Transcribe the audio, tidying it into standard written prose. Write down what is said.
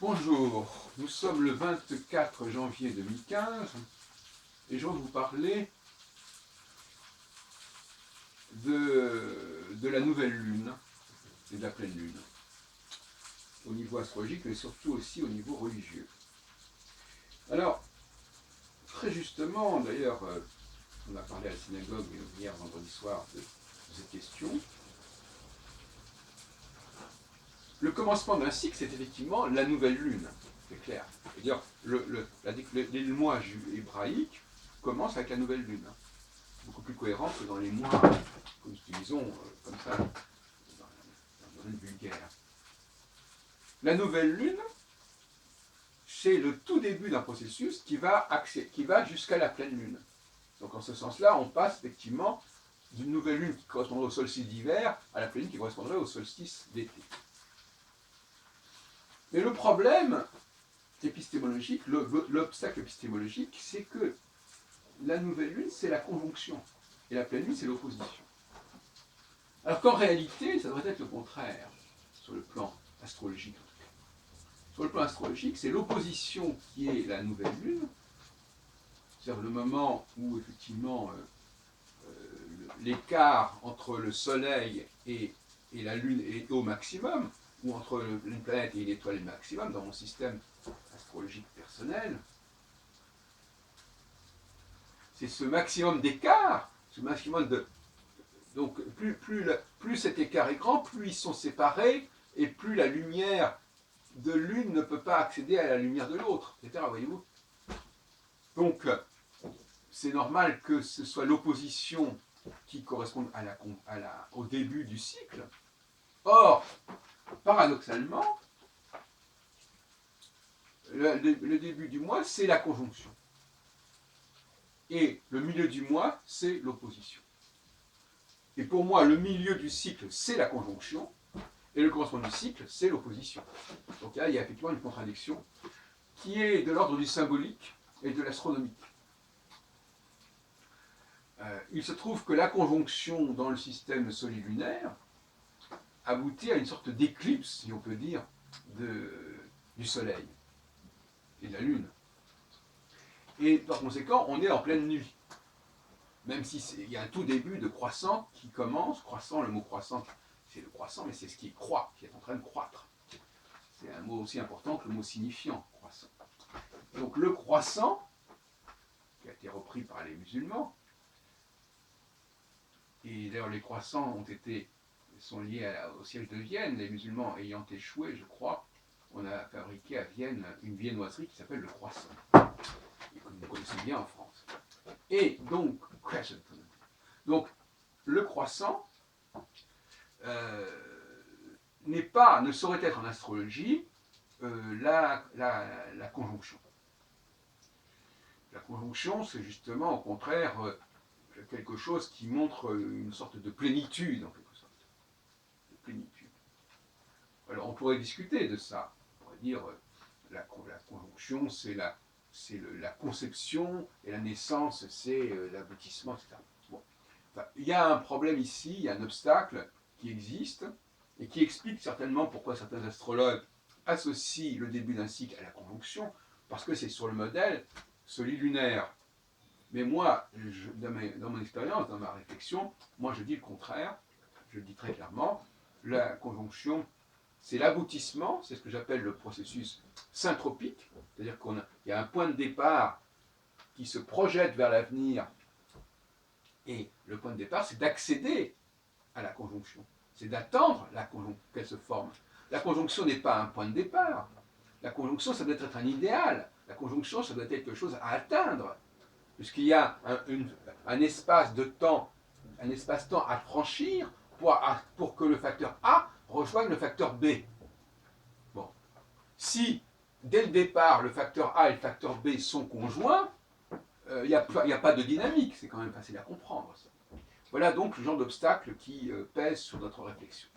Bonjour, nous sommes le 24 janvier 2015 et je vais vous parler de la nouvelle lune et de la pleine lune, au niveau astrologique mais surtout aussi au niveau religieux. Alors, très justement, d'ailleurs, on a parlé à la synagogue hier vendredi soir de cette question. Le commencement d'un cycle, c'est effectivement la nouvelle lune, c'est clair. C'est-à-dire, les mois hébraïques commencent avec la nouvelle lune. Beaucoup plus cohérent que dans les mois que nous utilisons comme ça, dans le domaine vulgaire. La nouvelle lune, c'est le tout début d'un processus qui va jusqu'à la pleine lune. Donc en ce sens-là, on passe effectivement d'une nouvelle lune qui correspondrait au solstice d'hiver à la pleine lune qui correspondrait au solstice d'été. Mais le problème épistémologique, l'obstacle épistémologique, c'est que la nouvelle lune, c'est la conjonction, et la pleine lune, c'est l'opposition. Alors qu'en réalité, ça devrait être le contraire, sur le plan astrologique en tout cas. Sur le plan astrologique, c'est l'opposition qui est la nouvelle lune, c'est-à-dire le moment où effectivement l'écart entre le soleil et la lune est au maximum, ou entre une planète et une étoile est maximum dans mon système astrologique personnel. C'est ce maximum d'écart, ce maximum de... Donc plus cet écart est grand, plus ils sont séparés, et plus la lumière de l'une ne peut pas accéder à la lumière de l'autre, etc. Voyez-vous ? Donc, c'est normal que ce soit l'opposition qui corresponde au début du cycle. Or, paradoxalement, le début du mois, c'est la conjonction. Et le milieu du mois, c'est l'opposition. Et pour moi, le milieu du cycle, c'est la conjonction, et le commencement du cycle, c'est l'opposition. Donc là, il y a effectivement une contradiction qui est de l'ordre du symbolique et de l'astronomique. Il se trouve que la conjonction dans le système solilunaire aboutit à une sorte d'éclipse, si on peut dire, du Soleil et de la Lune. Et par conséquent, on est en pleine nuit. Même s'il y a un tout début de croissant qui commence, croissant, le mot croissant, c'est le croissant, mais c'est ce qui croît, qui est en train de croître. C'est un mot aussi important que le mot signifiant, croissant. Donc le croissant, qui a été repris par les musulmans, et d'ailleurs les croissants sont liés au siège de Vienne, les musulmans ayant échoué, je crois, on a fabriqué à Vienne une viennoiserie qui s'appelle le croissant, et que vous connaissez bien en France. Et donc, le croissant ne saurait être en astrologie la conjonction. La conjonction, c'est justement au contraire quelque chose qui montre une sorte de plénitude, en quelque sorte. De plénitude. Alors on pourrait discuter de ça. On pourrait dire la conjonction, c'est la conception, et la naissance, c'est l'aboutissement, etc. Bon. Enfin, il y a un problème ici, il y a un obstacle qui existe, et qui explique certainement pourquoi certains astrologues associent le début d'un cycle à la conjonction, parce que c'est sur le modèle solilunaire. Mais moi, dans mon expérience, dans ma réflexion, moi je dis le contraire, je le dis très clairement, la conjonction, c'est l'aboutissement, c'est ce que j'appelle le processus syntropique, c'est-à-dire qu'il y a un point de départ qui se projette vers l'avenir, et le point de départ, c'est d'accéder à la conjonction, c'est d'attendre qu'elle se forme. La conjonction n'est pas un point de départ, la conjonction, ça doit être un idéal, la conjonction, ça doit être quelque chose à atteindre, puisqu'il y a un espace de temps, un espace-temps à franchir pour que le facteur A rejoigne le facteur B. Bon. Si, dès le départ, le facteur A et le facteur B sont conjoints, il n'y a pas de dynamique, c'est quand même facile à comprendre ça. Voilà donc le genre d'obstacle qui pèse sur notre réflexion.